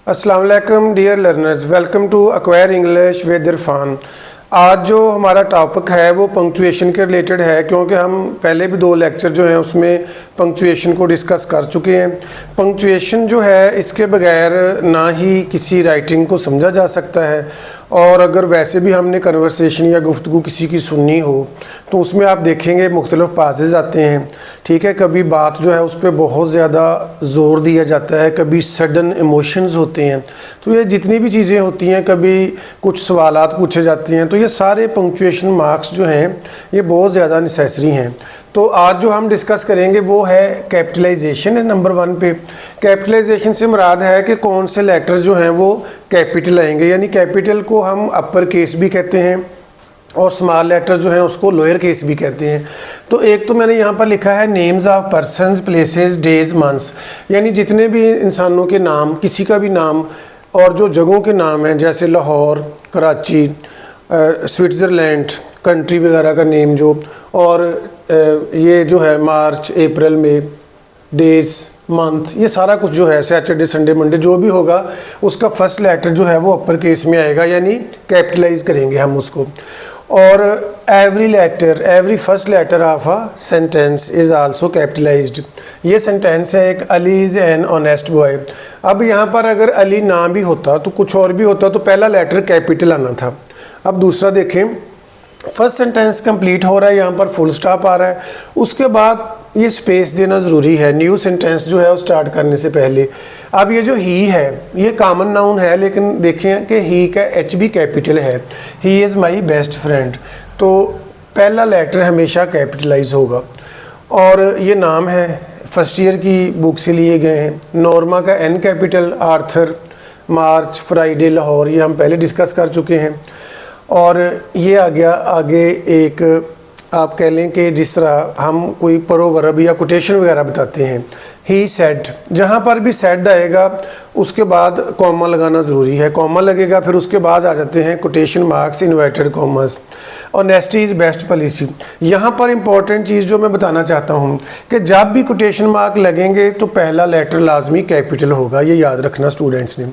अस्सलाम वालेकुम dear learners, welcome to acquire English with Irfan. आज जो हमारा टॉपिक है वो पंक्चुएशन के रिलेटेड है, क्योंकि हम पहले भी 2 लेक्चर जो हैं उसमें पंक्चुएशन को डिस्कस कर चुके हैं। पंक्चुएशन जो है इसके बगैर ना ही किसी राइटिंग को समझा जा सकता है, और अगर वैसे भी हमने कन्वर्सेशन या गुफ्तगू किसी की सुननी हो तो उसमें आप देखेंगे मुख्तलिफ पासेज आते हैं। ठीक है, कभी बात जो है उस पर बहुत ज़्यादा ज़ोर दिया जाता है, कभी सडन इमोशंस होते हैं। तो ये जितनी भी चीज़ें होती हैं, कभी कुछ सवालात पूछे जाते हैं, तो ये सारे पंक्चुएशन मार्क्स जो हैं ये बहुत ज़्यादा नेसेसरी हैं। तो आज जो हम डिस्कस करेंगे वो है कैपिटलाइजेशन है नंबर 1 पे। कैपिटलाइजेशन से मुराद है कि कौन से लेटर जो हैं वो कैपिटल आएंगे, यानी कैपिटल को हम अपर केस भी कहते हैं और स्मॉल लेटर जो हैं उसको लोअर केस भी कहते हैं। तो एक तो मैंने यहाँ पर लिखा है names of persons, places, days, months, यानी जितने भी इंसानों के नाम, किसी का भी नाम और जो जगहों के नाम हैं, जैसे लाहौर, कराची, स्विट्ज़रलैंड कंट्री वगैरह का नेम जो, और ये जो है मार्च, अप्रैल, मई, डेज, मंथ, ये सारा कुछ जो है सैटरडे, संडे, मंडे जो भी होगा उसका फर्स्ट लेटर जो है वो अपर केस में आएगा, यानी कैपिटलाइज करेंगे हम उसको। और every first letter of a sentence is also capitalised. ये सेंटेंस है एक, Ali is an honest boy. अब यहाँ पर अगर अली ना भी होता तो कुछ और भी होता तो पहला लेटर कैपिटल आना था। अब दूसरा देखें, फर्स्ट सेंटेंस कंप्लीट हो रहा है, यहाँ पर फुल स्टॉप आ रहा है, उसके बाद ये स्पेस देना ज़रूरी है न्यू सेंटेंस जो है वो स्टार्ट करने से पहले। अब ये जो ही है ये कॉमन नाउन है, लेकिन देखें कि ही का एच भी कैपिटल है, he is my best friend, तो पहला लेटर हमेशा कैपिटलाइज होगा। और ये नाम है, फर्स्ट ईयर की बुक से लिए गए हैं। नॉर्मा का एन कैपिटल, आर्थर, मार्च, फ्राइडे, लाहौर, ये हम पहले डिस्कस कर चुके हैं। और ये आ गया आगे एक, आप कह लें कि जिस तरह हम कोई प्रोवर्ब या कोटेशन वगैरह बताते हैं, ही सेड, जहाँ पर भी सेड आएगा उसके बाद कॉमा लगाना ज़रूरी है, कॉमा लगेगा, फिर उसके बाद आ जाते हैं quotation marks, inverted commas. Honesty is best policy. यहाँ पर इंपॉर्टेंट चीज़ जो मैं बताना चाहता हूँ कि जब भी कोटेशन मार्क लगेंगे तो पहला लेटर लाजमी कैपिटल होगा, ये याद रखना स्टूडेंट्स ने।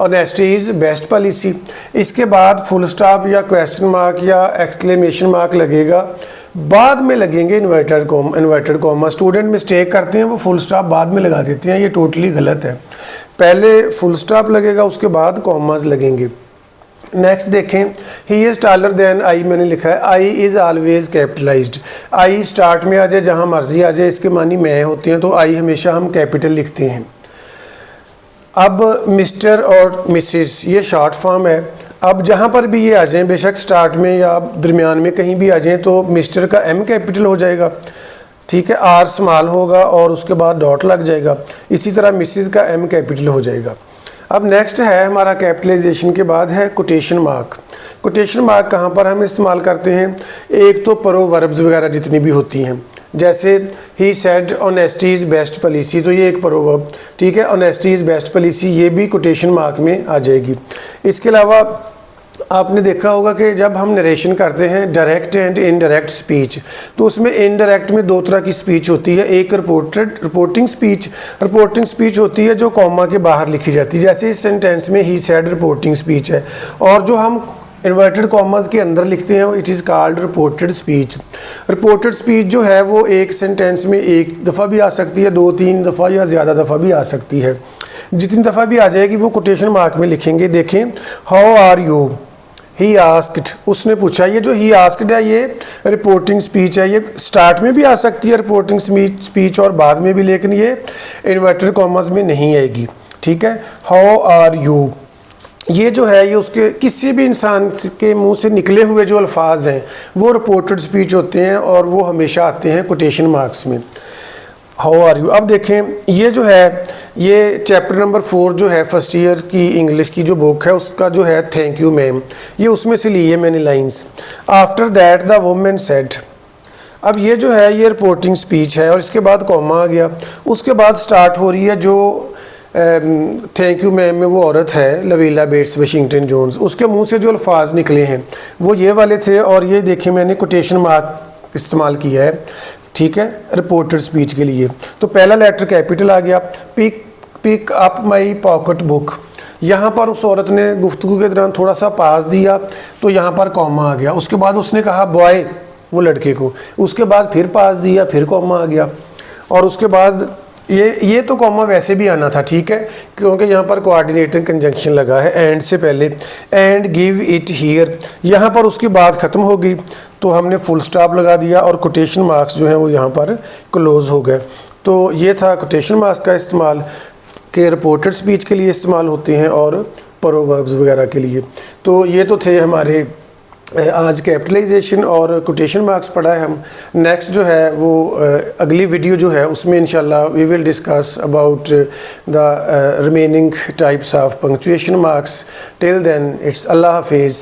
ऑनेस्टी इज़ बेस्ट पॉलिसी, इसके बाद फुल स्टॉप या क्वेश्चन मार्क या एक्सक्लेमेशन मार्क लगेगा, बाद में लगेंगे इन्वर्टेड कॉमा। स्टूडेंट मिस्टेक करते हैं, वो फुल स्टॉप बाद में लगा देते हैं, ये टोटली गलत है। पहले फुल स्टॉप लगेगा, उसके बाद कॉमास लगेंगे। नेक्स्ट देखें, he is taller than I, मैंने लिखा है I is always capitalised. I start में आ जाए, जहाँ मर्जी आ जाए, इसके मानी मैं होते हैं, तो आई हमेशा हम कैपिटल लिखते हैं। अब मिस्टर और मिसिस ये शॉर्ट फॉर्म है। अब जहाँ पर भी ये आ जाएँ, बेशक स्टार्ट में या दरमियान में कहीं भी आ जाएँ, तो मिस्टर का एम कैपिटल हो जाएगा, ठीक है, आर स्मॉल होगा और उसके बाद डॉट लग जाएगा। इसी तरह मिसिस का एम कैपिटल हो जाएगा। अब नेक्स्ट है हमारा कैपिटलाइजेशन के बाद है कोटेशन मार्क। कोटेशन मार्क कहाँ पर हम इस्तेमाल करते हैं? एक तो प्रोवर्ब्स वगैरह जितनी भी होती हैं, जैसे he said honesty is best policy, तो ये एक प्रोवर्ब, ठीक है, ऑनेस्टी इज़ बेस्ट पॉलिसी, ये भी कोटेशन मार्क में आ जाएगी। इसके अलावा आपने देखा होगा कि जब हम नरेशन करते हैं डायरेक्ट एंड इनडायरेक्ट स्पीच, तो उसमें इनडायरेक्ट में 2 तरह की स्पीच होती है। एक रिपोर्टिंग स्पीच होती है जो कॉमा के बाहर लिखी जाती है, जैसे इस सेंटेंस में ही सेड रिपोर्टिंग स्पीच है, और जो हम इन्वर्टेड कॉमास के अंदर लिखते हैं it is called reported speech. Reported speech जो है वो एक सेंटेंस में एक दफ़ा भी आ सकती है, 2-3 दफ़ा या ज़्यादा दफ़ा भी आ सकती है। जितनी दफ़ा भी आ जाएगी वो कोटेशन मार्क में लिखेंगे। देखें, how are you, he asked, उसने पूछा, ये जो ही आस्क्ड है ये रिपोर्टिंग स्पीच है, ये स्टार्ट में भी आ सकती है रिपोर्टिंग स्पीच और बाद में भी, लेकिन ये इन्वर्टेड कॉमास में नहीं आएगी, ठीक है। हाउ आर यू, ये जो है ये उसके किसी भी इंसान के मुंह से निकले हुए जो अल्फाज हैं वो रिपोर्टेड स्पीच होते हैं और वो हमेशा आते हैं कोटेशन मार्क्स में। How are you. अब देखें, ये जो है ये चैप्टर नंबर 4 जो है फर्स्ट ईयर की इंग्लिश की जो बुक है उसका जो है थैंक यू मैम, ये उसमें से ली है मैंने lines. After that the women said, अब ये जो है ये रिपोर्टिंग स्पीच है और इसके बाद कॉमा आ गया, उसके बाद स्टार्ट हो रही है जो थैंक यू मैम में वो औरत है लवीला बेट्स वाशिंगटन जोन्स, उसके मुंह से जो अल्फाज निकले हैं वो ये वाले थे, और ये देखें मैंने कोटेशन मार्क इस्तेमाल किया है, ठीक है, रिपोर्टेड स्पीच के लिए। तो पहला लेटर कैपिटल आ गया। Pick up my pocket book, यहाँ पर उस औरत ने गुफ्तगू के दौरान थोड़ा सा पास दिया तो यहाँ पर कॉमा आ गया। उसके बाद उसने कहा बॉय, वो लड़के को, उसके बाद फिर पास दिया, फिर कॉमा आ गया। और उसके बाद ये तो कॉमा वैसे भी आना था, ठीक है, क्योंकि यहाँ पर कोऑर्डिनेटिंग कंजंक्शन लगा है एंड से पहले। एंड गिव इट हियर, यहाँ पर उसकी बात ख़त्म हो गई तो हमने फुल स्टॉप लगा दिया और कोटेशन मार्क्स जो हैं वो यहाँ पर क्लोज हो गए। तो ये था कोटेशन मार्क्स का इस्तेमाल के रिपोर्टेड स्पीच के लिए इस्तेमाल होते हैं और प्रोवर्ब्स वगैरह के लिए। तो ये तो थे हमारे आज कैपिटलाइजेशन और कोटेशन मार्क्स पढ़ा है हम। नेक्स्ट जो है वो अगली वीडियो जो है उसमें इंशाल्लाह we will discuss about the remaining types of punctuation marks. Till then it's अल्लाह हाफिज़।